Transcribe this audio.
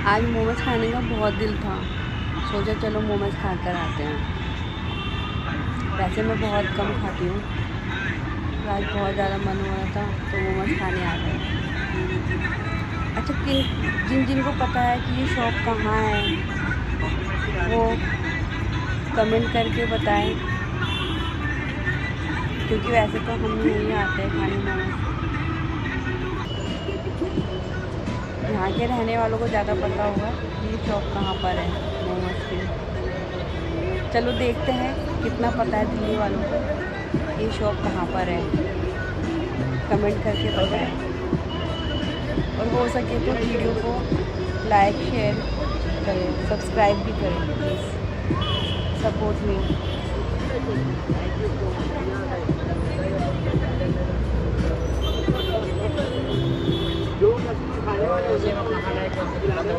आज मोमोज खाने का बहुत दिल था, सोचा चलो मोमोज खा कर आते हैं। वैसे मैं बहुत कम खाती हूँ, आज बहुत ज़्यादा मन हो रहा था तो मोमोज खाने आ गए। अच्छा, जिन जिन को पता है कि ये शॉप कहाँ है वो कमेंट करके बताएं, क्योंकि वैसे तो हम नहीं आते हैं खाने मोमोज। यहाँ के रहने वालों को ज़्यादा पता होगा कि ये शॉप कहाँ पर है मोमोज की। चलो देखते हैं कितना पता है दिल्ली वालों को ये शॉप कहाँ पर है, कमेंट करके बताएं। और हो सके तो वीडियो को लाइक शेयर करें, सब्सक्राइब भी करें प्लीज़, सपोर्ट मी।